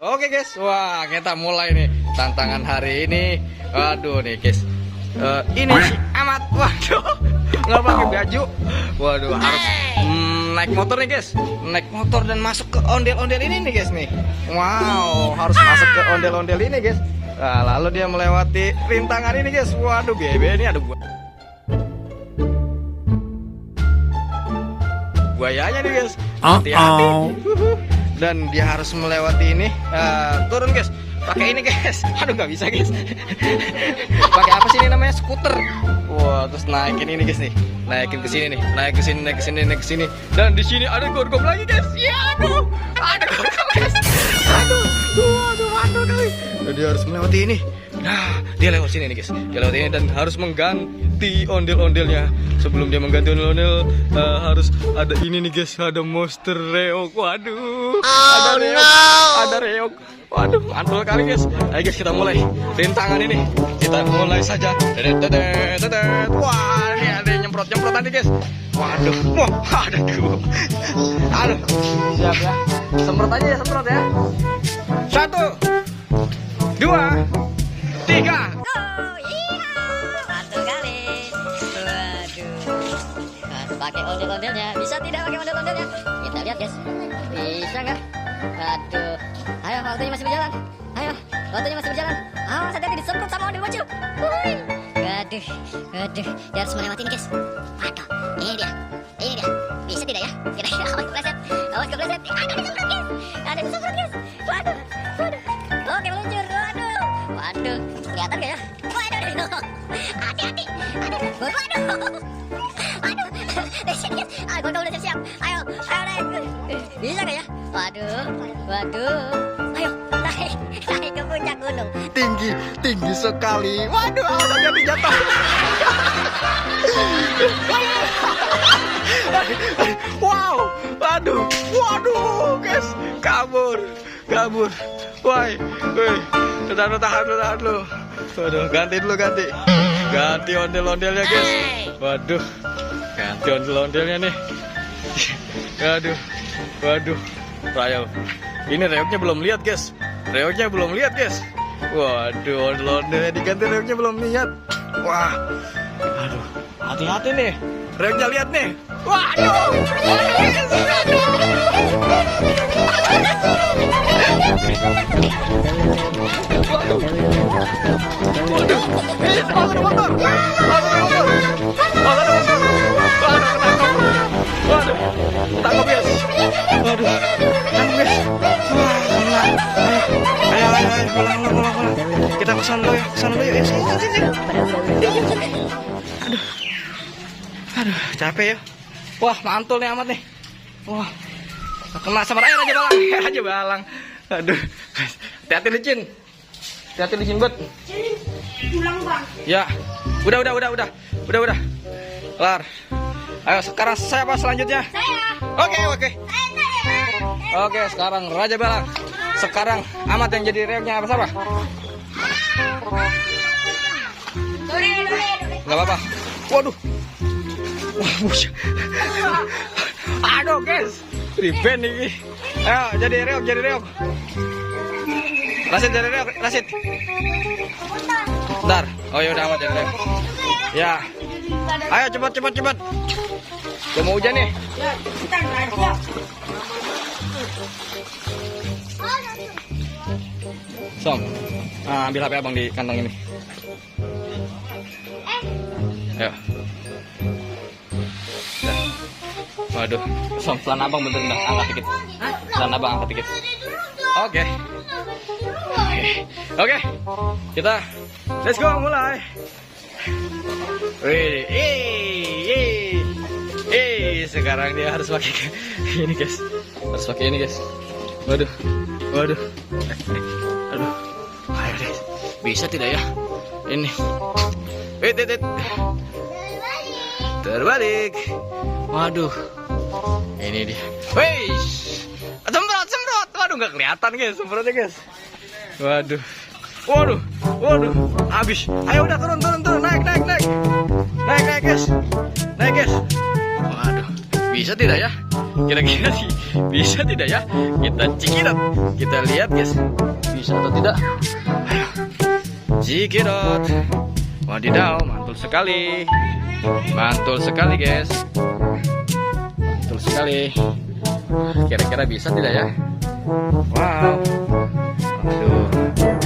Oke guys, wah kita mulai nih tantangan hari ini. Waduh nih guys, ini si Amat, waduh nggak pakai baju. Waduh harus naik motor nih guys, naik motor dan masuk ke ondel-ondel ini nih guys nih. Wow, harus masuk ke ondel-ondel ini guys. Nah, lalu dia melewati rintangan ini guys. Waduh bebe ini ada buayanya nih guys. Hati-hati. Dan dia harus melewati ini. Turun guys, pakai ini guys. Aduh nggak bisa guys. Pakai apa sih ini namanya, skuter. Wah, terus naikin ini guys nih, naikin ke sini nih, naik ke sini, naik ke sini, naik ke sini. Dan di sini ada gorgom lagi guys. Ya aduh, ada gorgom guys. Aduh guys. Dia harus melewati ini. Nah, dia lewat sini nih guys. Dia lewat ini dan harus mengganti ondel-ondelnya. Sebelum dia mengganti ondel-ondel, harus ada ini nih guys. Ada monster reog. Waduh, ada reog, ada reog. Waduh, mantul kali guys. Ayo guys, kita mulai rintangan ini. Kita mulai saja. Wah, ini ada nyemprot-nyemprot nanti guys. Waduh, wah, ada dua. Aduh, siap ya. Semprot aja ya, semprot ya. 1, 2, 3. Mantul kali. Waduh. Harus pakai ondel-ondelnya. Bisa tidak pakai ondel-ondelnya? Kita lihat guys. Bisa nggak? Aduh. Ayo, waktunya masih berjalan. Ayo, waktunya masih berjalan. Awas hati-hati disemprot sama ondel bocil. Wuih. Aduh, aduh. Dia harus melewati ini guys. Waduh, ini dia. Ini dia. Bisa tidak ya? Kira-kira awas kepleset. Awas kepleset. Ada disemprot guys. Ada disemprot guys. Waduh, waduh. Oke, meluncur. Waduh. Waduh, kelihatan gak ya? Waduh, hati-hati. Waduh. Waduh, di sini guys. Gondol udah siap. Ayo naik. Bisa gak ya? Waduh. Ayo, naik ke puncak gunung. Tinggi sekali. Waduh, awas hati-hati jatuh. Wow, waduh, guys, kabur. Woi, tahan dulu. Waduh, ganti ondel-ondelnya guys. Waduh, ganti ondel-ondelnya nih. Waduh, Rayo. Ini reognya belum lihat guys. Waduh, ondel-ondelnya diganti, reognya belum lihat. Wah, aduh, hati-hati nih. Reognya lihat nih. Waduh. Tangkap guys. Ayo, pulang. Kita kesana dulu ya. Sini. Aduh, capek ya. Wah, mantul nih Amat nih. Wah, kena sama air aja balang. Aduh, hati-hati licin buat. Pulang bang. Ya, udah. Kelar. Ayo sekarang siapa selanjutnya? Saya. Oke. Oke, sekarang Raja Balang. Sekarang Amat yang jadi reognya apa siapa? Dore. Gak apa-apa. Waduh. Aduh guys, revenge nih. Ayo jadi reog. Rasid jadi reog, Rasid. Bentar. Oh ya udah Amat jadi reog. Ya. Ayo cepat. Udah mau hujan nih. Ya, kita raja. Som. Ambil HP abang di kantong ini. Ayo. Waduh, Som, celana abang bentar, angkat dikit. Celana abang angkat dikit. Oke. Kita let's go mulai. Sekarang dia harus pakai ini guys. Waduh. Aduh. Ayo guys. Bisa tidak ya? Ini. Wait. Terbalik. Waduh. Ini dia. Weish. Semprot. Waduh, nggak kelihatan guys semprotnya guys. Waduh. Habis. Ayo udah turun. Naik guys. Waduh. Bisa tidak ya? Kira-kira sih bisa tidak ya? Kita cekidot. Kita lihat guys, bisa atau tidak? Ayo, cekidot. Wadidaw, mantul sekali. Mantul sekali guys. Mantul sekali. Kira-kira bisa tidak ya? Wow. Aduh.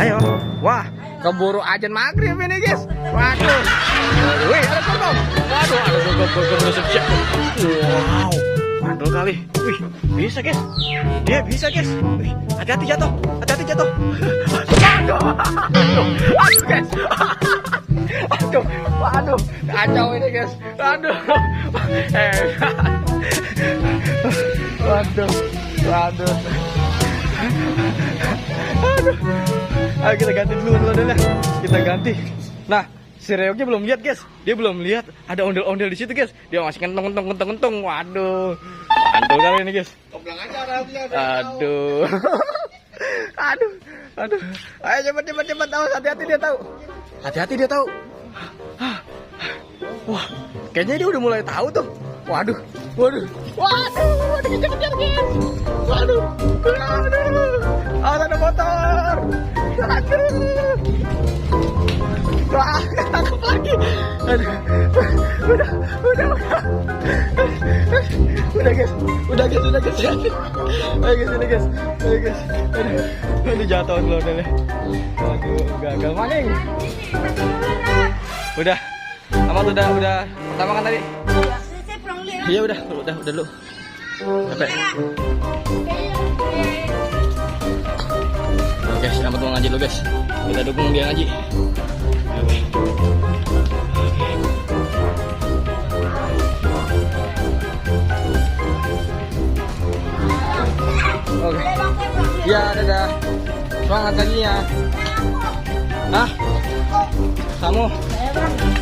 Ayo. Wah, keburu ajan maghrib ini guys. Waduh. Waduh, wih, ada korkom. Waduh, ada korkom rusuk siap. Wow. Mantul kali. Wih, bisa guys. Dia bisa guys. Wih, hati-hati jatuh. Hati-hati jatuh. Aduh. Aduh guys. Aduh, waduh, kacau ini guys. Aduh, waduh, waduh, aduh. Ayo kita ganti dulu ondel-ondelnya. Kita ganti. Nah, si Reoknya belum lihat guys. Dia belum lihat ada ondel-ondel di situ guys. Dia masih kentong. Waduh, mantul kali ini guys. Aduh, aduh. Ayo cepat. Tahu, hati-hati dia tahu. Hati-hati dia tahu. Wah, kayaknya dia udah mulai tahu tuh. Waduh, kejar guys. Waduh, ada motor. Aduh, wah, tangkap lagi. Aduh, udah guys. Ayo guys. Aduh, ini jatuh dulu deh. Aduh, gagal maning. Udah, Amat udah pertama kan tadi? Saya pulang dulu ya. Iya udah lu. Capek. Oke, selamat mau ngaji lu guys. Kita dukung dia ngaji. Oke. Ya, dadah. Semangat ngajinya. Hah? Kamu?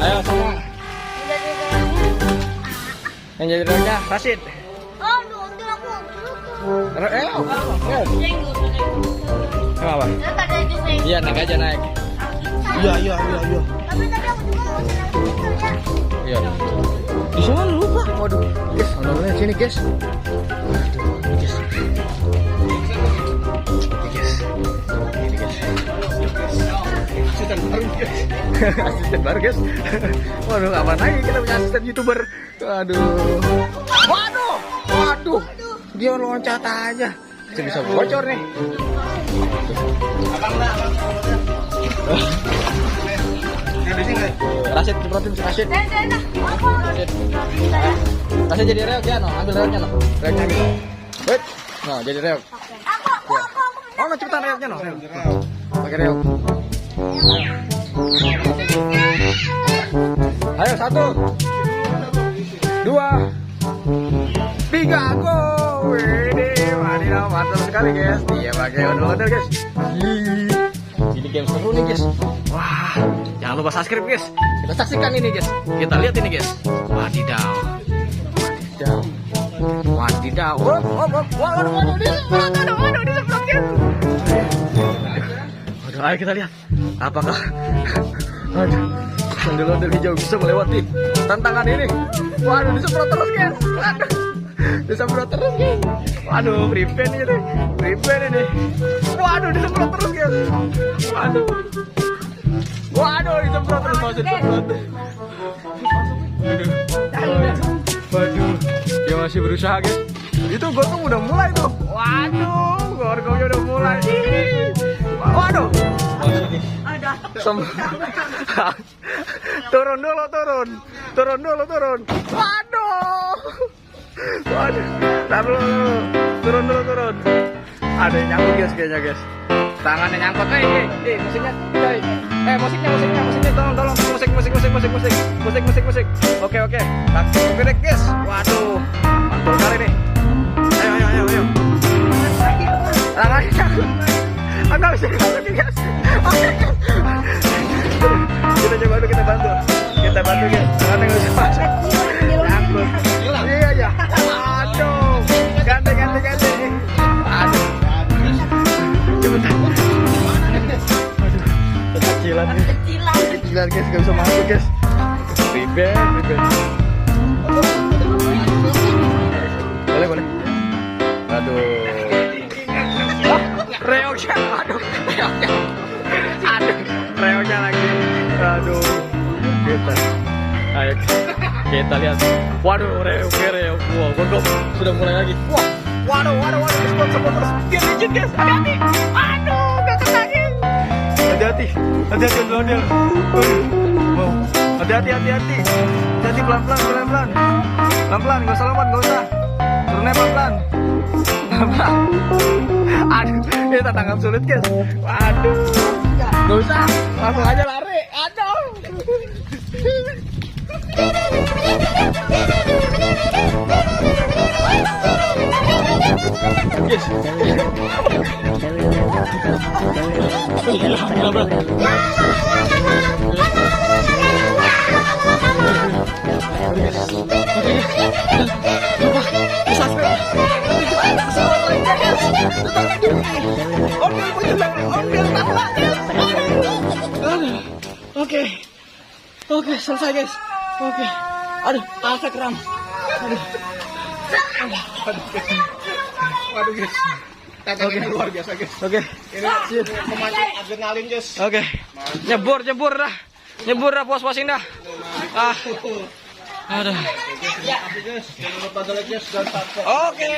Ayo semua. Yang jadi roda Rasid. Oh, ondel aku. Kenapa? Tadi aja saya. Iya, naik aja naik. Iya. Tapi tadi aku juga mau senang ya. Iya. Di sana lupa. Waduh, guys, ondel-ondelnya sini, guys. Asisten baru guys. Waduh, apa lagi kita punya asisten YouTuber. Waduh. Dia loncat aja. Bisa bocor nih. Rasid, cepetin Rasid. Rasid jadi reok ya, no. Ambil reoknya, no. Reoknya ambil. Wait. No, jadi reok. Aku. Oh, no, cepetan reoknya, no. Pakai reok. Ayo 1, 2, 3, go. Wadidaw, mantap sekali guys. Dia pakai ondel-ondel guys. Ini game seru nih guys. Wah, jangan lupa subscribe guys. Kita saksikan ini guys. Kita lihat ini guys. Wadidaw. Waduh, disemprot guys. Ayo kita lihat apakah ondel-ondel hijau bisa melewati tantangan ini. Waduh, disemprot terus guys. Waduh, prevent ini. Waduh, disemprot terus guys. Waduh, disemprot terus. Waduh, dia masih berusaha guys. Itu gorgong udah mulai tuh. Waduh, gorgongnya udah mulai. Waduh. Turun dulu. Waduh. Taruh. Turun. Ada yang nyangkut guys kayaknya guys. Tangannya nyangkut. Musiknya. Musiknya tolong. Musik. Oke. Oke deh guys. Waduh. Mantul kali nih. Ayo. Tangannya. Enggak bisa dimasukin guys. Oke. Kita coba dulu, kita bantu guys. Tangannya nggak bisa masuk. Nyangkut. Iya. Aduh. Ganti. Aduh. Cepetan. Kecilan guys, nggak bisa masuk guys. Ribet. Boleh. kita lihat. Waduh, reok. Wow, godok sudah mulai lagi. Wah, waduh. Spot terus. Dia licin guys. Hati-hati. Aduh, gak kena guys. Hati-hati ondel-ondel. Wow. Hati-hati. Hati-hati pelan-pelan. Pelan-pelan, gak usah lompat, gak usah. Turunnya pelan-pelan. Aduh, ini tantangan sulit guys. Waduh, gak usah, langsung aja lari. Aduh. Yes. Oke, selesai guys. Oke. Aduh, asa kram. Waduh guys. Tantangannya luar biasa guys. Oke. Ini memancing adrenalin guys. Oke. Nyebur dah puas-puasin dah. Aduh. Oke.